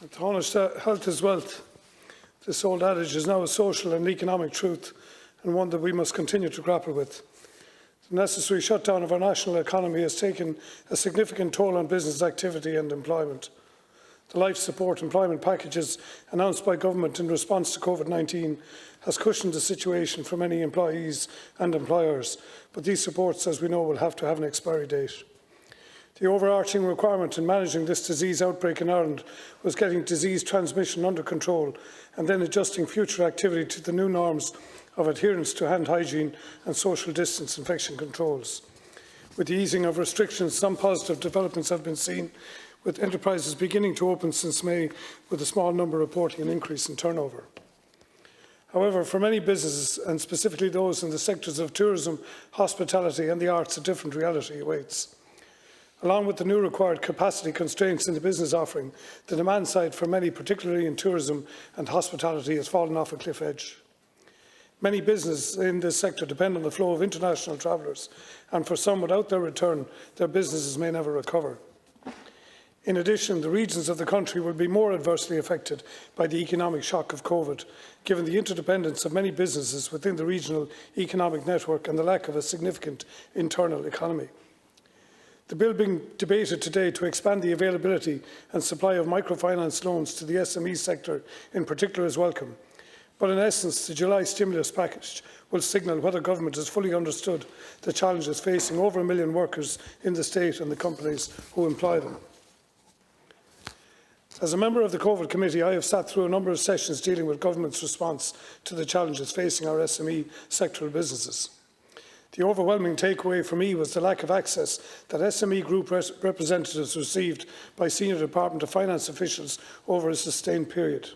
Tánaiste, health is wealth. This old adage is now a social and economic truth, and one that we must continue to grapple with. The necessary shutdown of our national economy has taken a significant toll on business activity and employment. The life support employment packages announced by government in response to COVID-19 has cushioned the situation for many employees and employers, but these supports, as we know, will have to have an expiry date. The overarching requirement in managing this disease outbreak in Ireland was getting disease transmission under control and then adjusting future activity to the new norms of adherence to hand hygiene and social distance infection controls. With the easing of restrictions, some positive developments have been seen, with enterprises beginning to open since May, with a small number reporting an increase in turnover. However, for many businesses, and specifically those in the sectors of tourism, hospitality and the arts, a different reality awaits. Along with the new required capacity constraints in the business offering, the demand side for many, particularly in tourism and hospitality, has fallen off a cliff edge. Many businesses in this sector depend on the flow of international travellers, and for some, without their return, their businesses may never recover. In addition, the regions of the country will be more adversely affected by the economic shock of COVID, given the interdependence of many businesses within the regional economic network and the lack of a significant internal economy. The bill being debated today to expand the availability and supply of microfinance loans to the SME sector in particular is welcome. But in essence, the July stimulus package will signal whether government has fully understood the challenges facing over 1 million workers in the state and the companies who employ them. As a member of the COVID committee, I have sat through a number of sessions dealing with government's response to the challenges facing our SME sectoral businesses. The overwhelming takeaway for me was the lack of access that SME group representatives received by senior Department of Finance officials over a sustained period.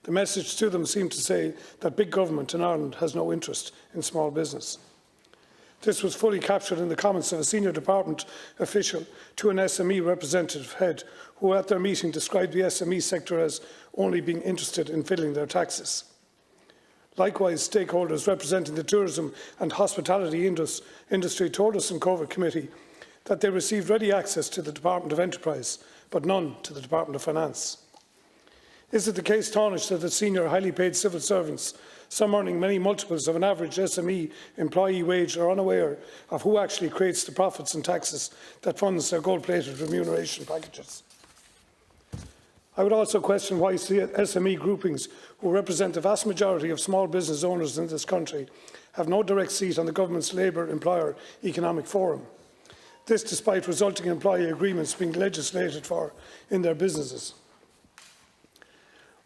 The message to them seemed to say that big government in Ireland has no interest in small business. This was fully captured in the comments of a senior department official to an SME representative head, who at their meeting described the SME sector as only being interested in fiddling their taxes. Likewise, stakeholders representing the tourism and hospitality industry told us in COVID committee that they received ready access to the Department of Enterprise, but none to the Department of Finance. Is it the case, Tánaiste, that senior highly paid civil servants, some earning many multiples of an average SME employee wage, are unaware of who actually creates the profits and taxes that funds their gold-plated remuneration packages? I would also question why SME groupings, who represent the vast majority of small business owners in this country, have no direct seat on the government's Labour-Employer Economic Forum. This despite resulting employee agreements being legislated for in their businesses.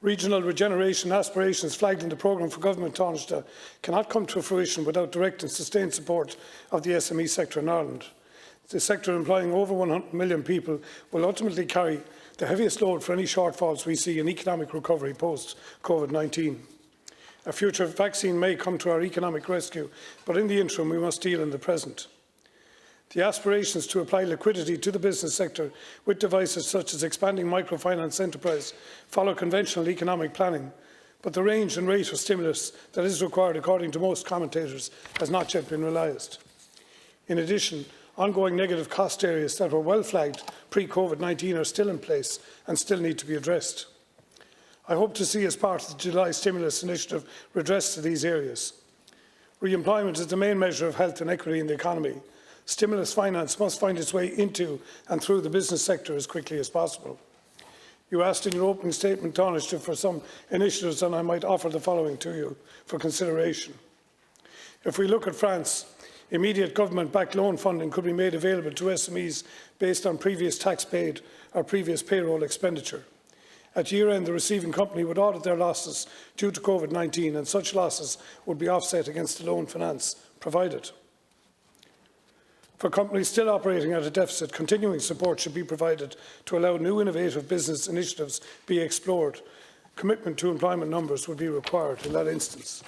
Regional regeneration aspirations flagged in the programme for government Tánaiste cannot come to fruition without direct and sustained support of the SME sector in Ireland. The sector, employing over 100 million people, will ultimately carry the heaviest load for any shortfalls we see in economic recovery post-COVID-19. A future vaccine may come to our economic rescue, but in the interim we must deal in the present. The aspirations to apply liquidity to the business sector with devices such as expanding microfinance enterprise follow conventional economic planning, but the range and rate of stimulus that is required, according to most commentators, has not yet been realised. In addition, ongoing negative cost areas that were well flagged pre-COVID-19 are still in place and still need to be addressed. I hope to see, as part of the July stimulus initiative, redress to these areas. Re-employment is the main measure of health and equity in the economy. Stimulus finance must find its way into and through the business sector as quickly as possible. You asked in your opening statement, Tánaiste, for some initiatives, and I might offer the following to you for consideration. If we look at France, immediate government-backed loan funding could be made available to SMEs based on previous tax paid or previous payroll expenditure. At year-end, the receiving company would audit their losses due to COVID-19, and such losses would be offset against the loan finance provided. For companies still operating at a deficit, continuing support should be provided to allow new innovative business initiatives be explored. Commitment to employment numbers would be required in that instance.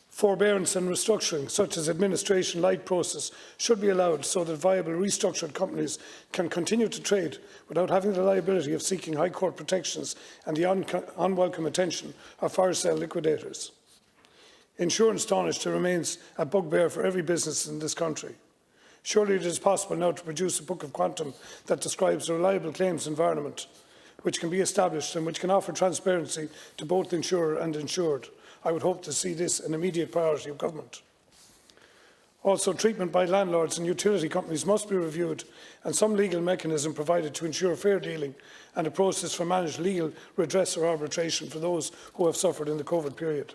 Forbearance and restructuring, such as administration light process, should be allowed so that viable restructured companies can continue to trade without having the liability of seeking High Court protections and the unwelcome attention of fire sale liquidators. Insurance Tánaiste remains a bugbear for every business in this country. Surely it is possible now to produce a book of quantum that describes a reliable claims environment which can be established and which can offer transparency to both the insurer and insured. I would hope to see this an immediate priority of government. Also, treatment by landlords and utility companies must be reviewed and some legal mechanism provided to ensure fair dealing and a process for managed legal redress or arbitration for those who have suffered in the COVID period.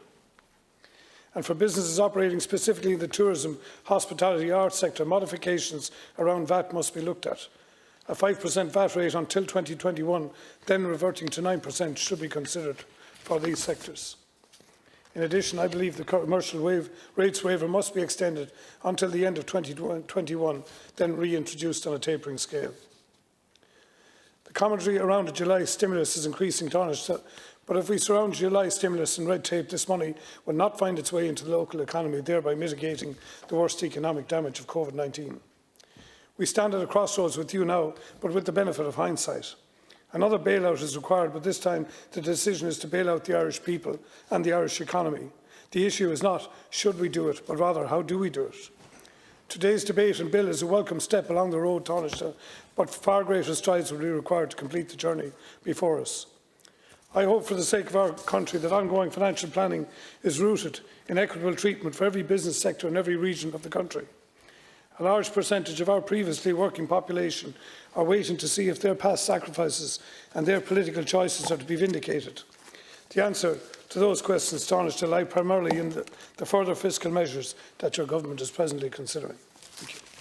And for businesses operating specifically in the tourism, hospitality, arts sector, modifications around VAT must be looked at. A 5% VAT rate until 2021, then reverting to 9%, should be considered for these sectors. In addition, I believe the commercial rates waiver must be extended until the end of 2021, then reintroduced on a tapering scale. The commentary around the July stimulus is increasing tonnage, but if we surround July stimulus and red tape, this money will not find its way into the local economy, thereby mitigating the worst economic damage of COVID-19. We stand at a crossroads with you now, but with the benefit of hindsight. Another bailout is required, but this time the decision is to bail out the Irish people and the Irish economy. The issue is not should we do it, but rather how do we do it. Today's debate and bill is a welcome step along the road to Oireachtas, but far greater strides will be required to complete the journey before us. I hope for the sake of our country that ongoing financial planning is rooted in equitable treatment for every business sector in every region of the country. A large percentage of our previously working population are waiting to see if their past sacrifices and their political choices are to be vindicated. The answer to those questions, Taoiseach, lie primarily in the further fiscal measures that your government is presently considering. Thank you.